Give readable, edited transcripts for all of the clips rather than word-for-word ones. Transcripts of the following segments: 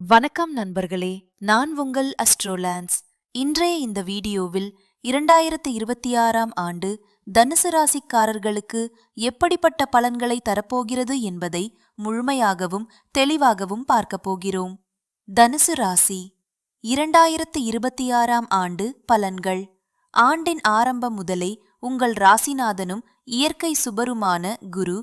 வணக்கம் நண்பர்களே, நான் உங்கள் அஸ்ட்ரோலான்ஸ். இன்றைய இந்த வீடியோவில் 2026ஆம் ஆண்டு தனுசு ராசிக்காரர்களுக்கு எப்படிப்பட்ட பலன்களை தரப்போகிறது என்பதை முழுமையாகவும் தெளிவாகவும் பார்க்க போகிறோம். தனுசு ராசி 2026ஆம் ஆண்டு பலன்கள். ஆண்டின் ஆரம்பம் முதலே உங்கள் ராசிநாதனும் இயற்கை சுபருமான குரு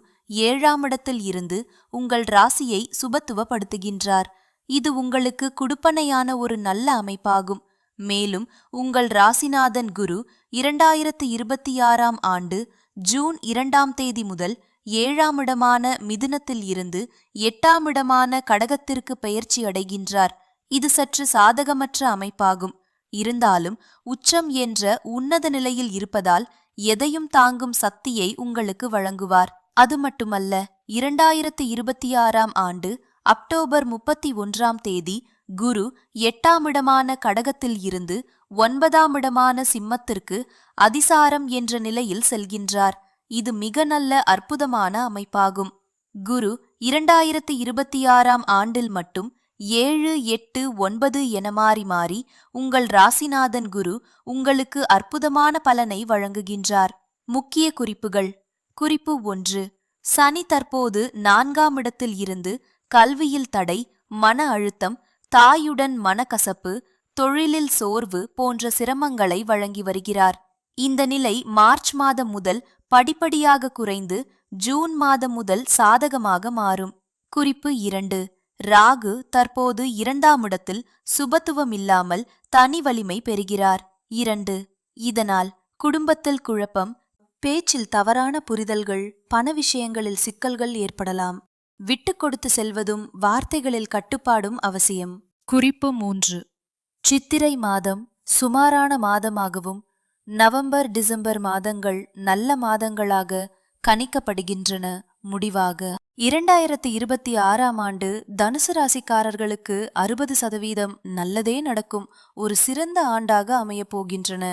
7ஆம் இடத்தில் இருந்து உங்கள் ராசியை சுபத்துவப்படுத்துகின்றார். இது உங்களுக்கு குடுப்பனையான ஒரு நல்ல அமைப்பாகும். மேலும் உங்கள் ராசிநாதன் குரு 2026ஆம் ஆண்டு ஜூன் 2ஆம் தேதி முதல் 7ஆம் இடமான மிதுனத்தில் இருந்து 8ஆம் இடமான கடகத்திற்கு பெயர்ச்சி அடைகின்றார். இது சற்று சாதகமற்ற அமைப்பாகும். இருந்தாலும் உச்சம் என்ற உன்னத நிலையில் இருப்பதால் எதையும் தாங்கும் சக்தியை உங்களுக்கு வழங்குவார். அது மட்டுமல்ல, 2026ஆம் ஆண்டு அக்டோபர் 31ஆம் தேதி குரு 8ஆம் இடமான கடகத்தில் இருந்து 9ஆம் இடமான சிம்மத்திற்கு அதிசாரம் என்ற நிலையில் செல்கின்றார். இது மிக நல்ல அற்புதமான அமைப்பாகும். குரு 2026ஆம் ஆண்டில் மட்டும் 7, 8, 9 என மாறி மாறி உங்கள் ராசிநாதன் குரு உங்களுக்கு அற்புதமான பலனை வழங்குகின்றார். முக்கிய குறிப்புகள். குறிப்பு 1. சனி தற்போது 4ஆம் இடத்தில் இருந்து கல்வியில் தடை, மன அழுத்தம், தாயுடன் மனக்கசப்பு, தொழிலில் சோர்வு போன்ற சிரமங்களை வழங்கி வருகிறார். இந்த நிலை மார்ச் மாதம் முதல் படிப்படியாக குறைந்து ஜூன் மாதம் முதல் சாதகமாக மாறும். குறிப்பு 2. ராகு தற்போது 2ஆம் இடத்தில் சுபத்துவமில்லாமல் தனி வலிமை பெறுகிறார். 2. இதனால் குடும்பத்தில் குழப்பம், பேச்சில் தவறான புரிதல்கள், பண விஷயங்களில் சிக்கல்கள் ஏற்படலாம். விட்டு கொடுத்து செல்வதும் வார்த்தைகளில் கட்டுப்பாடும் அவசியம். குறிப்பு 3. சித்திரை மாதம் சுமாரான மாதமாகவும் நவம்பர் டிசம்பர் மாதங்கள் நல்ல மாதங்களாக கணிக்கப்படுகின்றன. முடிவாக 2026ஆம் ஆண்டு தனுசு ராசிக்காரர்களுக்கு 60% நல்லதே நடக்கும் ஒரு சிறந்த ஆண்டாக அமையப் போகின்றன.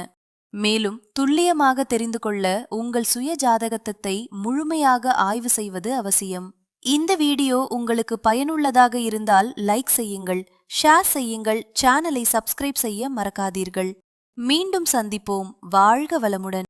மேலும் துல்லியமாக தெரிந்து கொள்ள உங்கள் சுய ஜாதகத்தை முழுமையாக ஆய்வு செய்வது அவசியம். இந்த வீடியோ உங்களுக்கு பயனுள்ளதாக இருந்தால் லைக் செய்யுங்கள், ஷேர் செய்யுங்கள், சேனலை சப்ஸ்கிரைப் செய்ய மறக்காதீர்கள். மீண்டும் சந்திப்போம். வாழ்க வளமுடன்.